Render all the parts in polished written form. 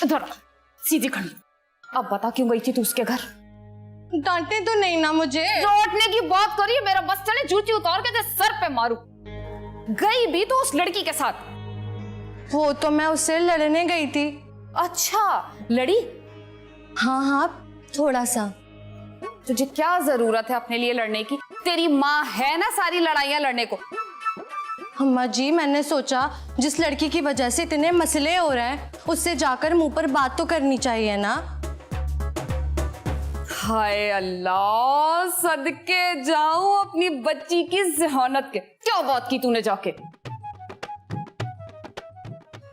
इधर सीधी खड़ी। अब बता क्यों गई थी तू उसके घर? डांटे तो नहीं ना मुझे। डांटने की बात करी, मेरा बस चले जूती उतार के सर पे मारू। गई भी तो उस लड़की के साथ। वो तो मैं उससे लड़ने गई थी। अच्छा लड़ी? हाँ हाँ थोड़ा सा। तुझे क्या जरूरत है अपने लिए लड़ने की? तेरी माँ है ना सारी लड़ाइयाँ लड़ने को। अम्मा जी मैंने सोचा जिस लड़की की वजह से इतने मसले हो रहे हैं उससे जाकर मुंह पर बात तो करनी चाहिए ना। हाय अल्लाह, सदके जाऊं अपनी बच्ची की ज़हानत के। क्या बात की तूने जाके?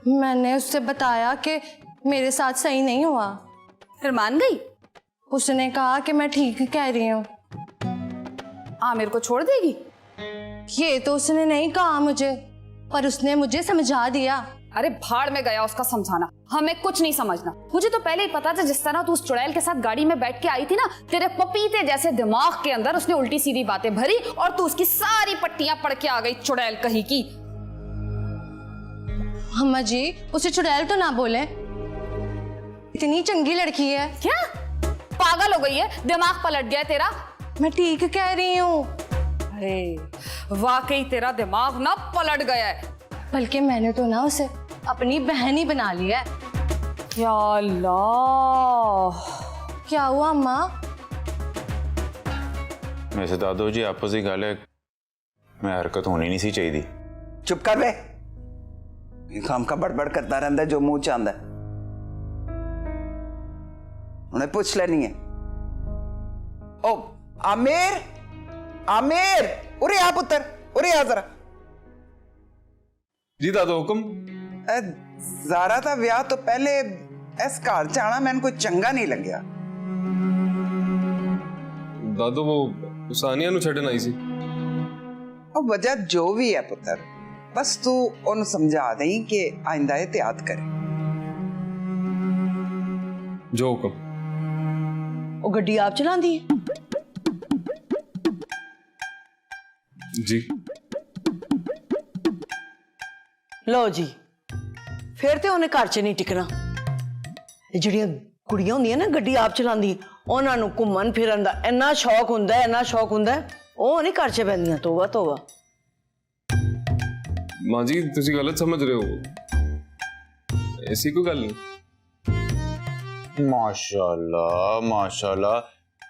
मैंने उससे बताया कि मेरे साथ सही नहीं हुआ। फिर मान गई? उसने कहा कि मैं ठीक कह रही हूँ। आमिर को छोड़ देगी? ये तो उसने नहीं कहा मुझे, पर उसने मुझे समझा दिया। अरे भाड़ में गया उसका समझाना, हमें कुछ नहीं समझना। मुझे तो पहले ही पता था जिस तरह तू उस चुड़ैल के साथ गाड़ी में बैठ के आई थी ना, तेरे पपीते जैसे दिमाग के अंदर उसने उल्टी सीधी बातें भरी और तू उसकी सारी पट्टियां पढ़ के आ गई चुड़ैल कहीं की। अम्मा जी उसे चुड़ैल तो ना बोले, इतनी चंगी लड़की है। क्या पागल हो गई है? दिमाग पलट गया तेरा? मैं ठीक कह रही हूँ। अरे वाकई तेरा दिमाग ना पलट गया है। बल्कि मैंने तो ना उसे अपनी बहन ही बना लिया है। या अल्लाह, क्या हुआ अम्मा? वैसे दादो जी आपस की गल है, मैं हरकत होनी नहीं सी चाहिए। चुप कर बे, काम का बड़बड़ करता रहता है जो मुंह च आंदा। उन्हें पूछ लेनी है। ओ आमिर, आमिर उरे आ पुत्र, उरे आ जरा। जी दादो हुक्म। ज़ारा दा विआह तो पहले इस घर च आना मैंने कोई चंगा नहीं लग्या। दादो वो सानिया नु छड़न आई सी। और वजह जो भी है पुत्र, बस तू उन समझा दें कि आइंदा एहतियात करे। जो हुक्म। वो गड्डी आप चलांदी है? जी लो जी, फिर तो उन्हें घर च नहीं टिकना। ਜਿਹੜੀਆਂ ਕੁੜੀਆਂ ਹੁੰਦੀਆਂ ਨਾ ਗੱਡੀ ਆਪ ਚਲਾਉਂਦੀ, ਉਹਨਾਂ ਨੂੰ ਘੁੰਮਣ ਫਿਰਨ ਦਾ ਇੰਨਾ ਸ਼ੌਕ ਹੁੰਦਾ ਹੈ, ਇੰਨਾ ਸ਼ੌਕ ਹੁੰਦਾ ਹੈ, ਉਹ ਨਹੀਂ ਘਰ 'ਚ ਬੈੰਦੀਆਂ। ਤੋਬਾ ਤੋਬਾ। माँ जी तुसी गलत समझ रहे हो, ऐसी कोई गल नहीं। माशाल्लाह माशाल्लाह,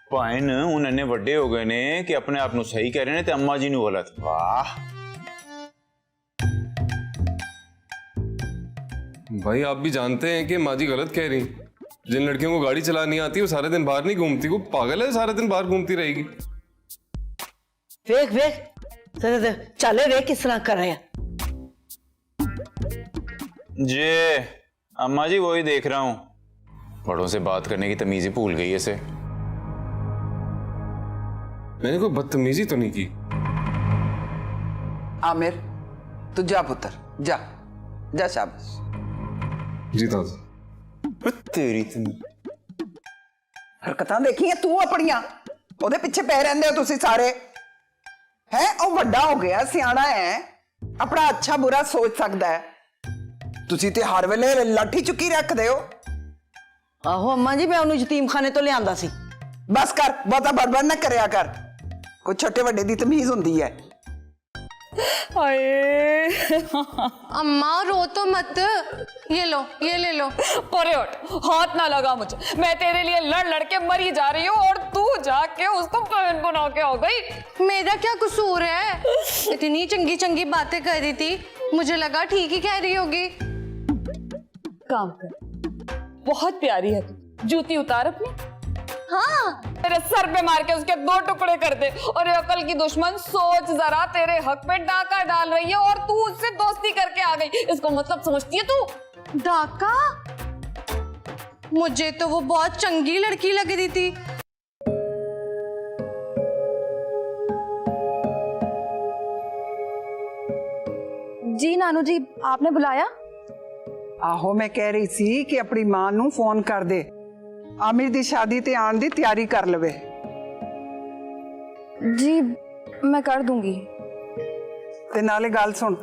भाईन हुण इन्ने वड्डे हो गए ने कि अपने आप नू सही कह रहे ने ते अम्मा जी नू गलत। वाह भाई आप भी जानते हैं कि माँ जी गलत कह रही। जिन लड़कियों को गाड़ी चलानी आती है वो सारे दिन बाहर नहीं घूमती। वो पागल है, सारे दिन बाहर घूमती रहेगी। ਵੇਖ ਵੇਖ ਤੇ ਚੱਲੇ ਵੇਖ किस तरह कर रहे हैं। जे अम्मा जी वही देख रहा हूँ, बड़ों से बात करने की तमीज ही भूल गई ऐसे। मैंने कोई बदतमीजी तो नहीं की। आमिर तू जा पुत्र, जा जा, शाबाश। जी दादा। तेरी हरकतां देखिए तू अपनियां, ओदे पीछे पै रहिंदे हो तुसी सारे हैं। ओ वड्डा हो गया, सियाना है, अपना अच्छा बुरा सोच सकता है। तुसी ते हर वेले लाठी चुकी रखदे हो। आहो अम्मा जी मैं उन्हें यतीम खाने तो लियांदा सी। बस कर, बहुता बड़बड़ ना करया कर। कोई छोटे वड्डे दी तमीज हुंदी है। अम्मा रो तो मत, ये लो ये ले लो। परे हट, हाथ ना लगा मुझे। मैं तेरे लिए लड़ लड़ के मरी जा रही हूँ और तू जाके उसको बहन बना के आ गई। मेरा क्या कसूर है? इतनी चंगी चंगी बातें कर रही थी, मुझे लगा ठीक ही कह रही होगी। काम कर, बहुत प्यारी है तू। जूती उतार अपनी। हाँ, तेरे सर पे मार के उसके 2 टुकड़े कर दे। और अकल की दुश्मन, सोच जरा, तेरे हक पे डाका डाल रही है और तू उससे दोस्ती करके आ गई। इसको मतलब समझती है तू? डाका? मुझे तो वो बहुत चंगी लड़की लग रही थी। जी नानू जी, आपने बुलाया? आहो मैं कह रही सी कि अपनी मां नू फोन कर दे, आमिर दी शादी ते आन दी तैयारी कर लवे। जी मैं कर दूंगी। ते नाले गल सुन,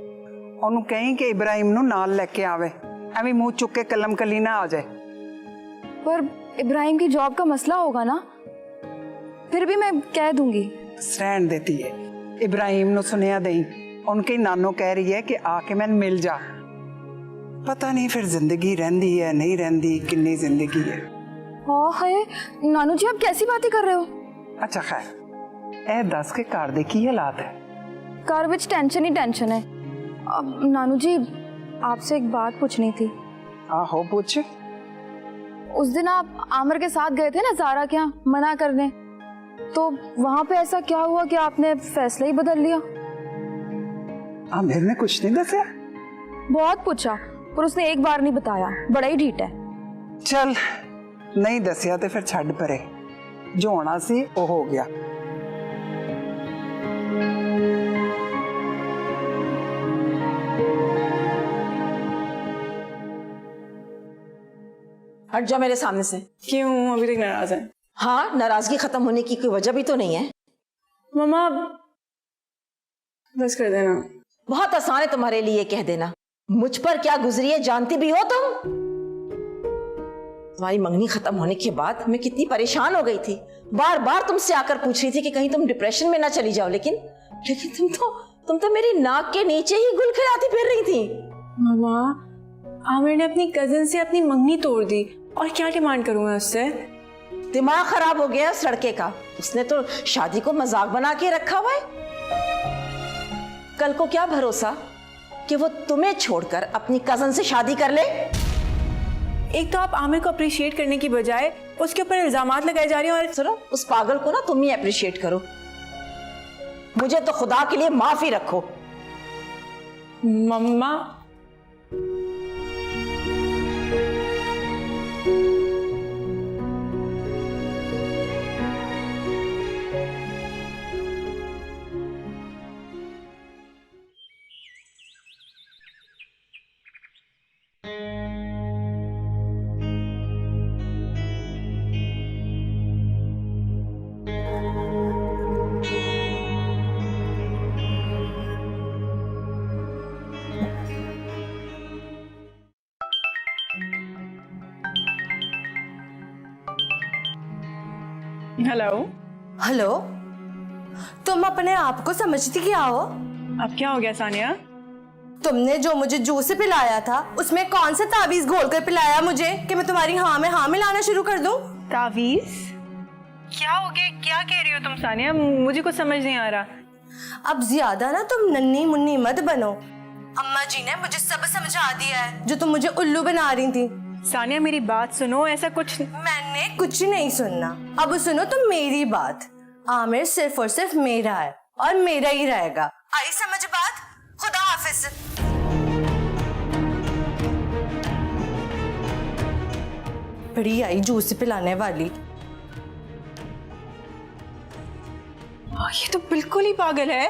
ओनू कहीं कि इब्राहिम नू नाल लेके आवे। एवं मुंह चुक के कलम कली ना आ जाए। पर इब्राहिम की जॉब का मसला होगा ना, फिर भी मैं कह दूंगी। रहन देती है, इब्राहिम नु सुनिया दई, उनकी नानो कह रही है कि आके मैंने मिल जा। पता नहीं फिर जिंदगी रहंदी है नहीं रहंदी, किन्नी जिंदगी है। हाय नानू जी, आप कैसी बातें कर रहे हो? अच्छा खैर, ए दस के घर दे की हालात है? Car which tension he tension है। अब नानू जी, आपसे एक बात पूछनी थी। आहो पूछ। उस दिन आप आमिर के साथ गए थे ना ज़ारा के यहाँ मना करने, तो वहां पे ऐसा क्या हुआ कि आपने फैसला ही बदल लिया? आमिर ने कुछ नहीं दसा? बहुत पूछा पर उसने एक बार नहीं बताया, बड़ा ही ढीठ है। चल नहीं दसिया तो फिर छड़ परे, जो होना सी वो हो गया। हट जा मेरे सामने से। क्यों, अभी तक नाराज है? हाँ, नाराजगी खत्म होने की कोई वजह भी तो नहीं है। मम्मा बस कर देना। बहुत आसान है तुम्हारे लिए कह देना। मुझ पर क्या गुजरी है जानती भी हो तुम? तुम्हारी मंगनी खत्म होने के बाद मैं कितनी परेशान हो गई थी। बार बार तुमसे आकर पूछ रही थी कि कहीं तुम डिप्रेशन में ना चली जाओ, लेकिन तुम तो मेरी नाक के नीचे ही गुल खिलाती फिर रही थी। मम्मा, आमिर ने अपनी कजिन से अपनी मंगनी तोड़ दी, और क्या डिमांड करूं मैं उससे? दिमाग खराब हो गया उस लड़के का। उसने तो शादी को मजाक बना के रखा हुआ है। कल को क्या भरोसा कि वो तुम्हें छोड़कर अपनी कजन से शादी कर ले। एक तो आप आमिर को अप्रिशिएट करने की बजाय उसके ऊपर इल्जामात लगाए जा रही हैं। और सुनो, उस पागल को ना तुम ही अप्रिशिएट करो। मुझे तो खुदा के लिए माफी रखो। मम्मा, हेलो। हेलो, तुम अपने आप को समझती क्या हो? अब क्या हो गया सानिया? तुमने जो मुझे जूस से पिलाया था, उसमें कौन सा ताबीज घोल कर पिलाया मुझे कि मैं तुम्हारी हाँ में हाँ मिलाना शुरू कर दूं? तावीज? क्या हो गया, क्या कह रही हो तुम सानिया? मुझे कुछ समझ नहीं आ रहा। अब ज्यादा ना तुम नन्ही मुन्नी मत बनो। अम्मा जी ने मुझे सब समझा दिया है जो तुम मुझे उल्लू बना रही थी। सानिया मेरी बात सुनो, ऐसा कुछ मैंने कुछ नहीं सुनना। अब सुनो तुम मेरी बात। आमिर सिर्फ और सिर्फ मेरा है और मेरा ही रहेगा। आई समझ बात? खुदा हाफिज। बड़ी आई जूस पिलाने वाली। ये तो बिल्कुल ही पागल है।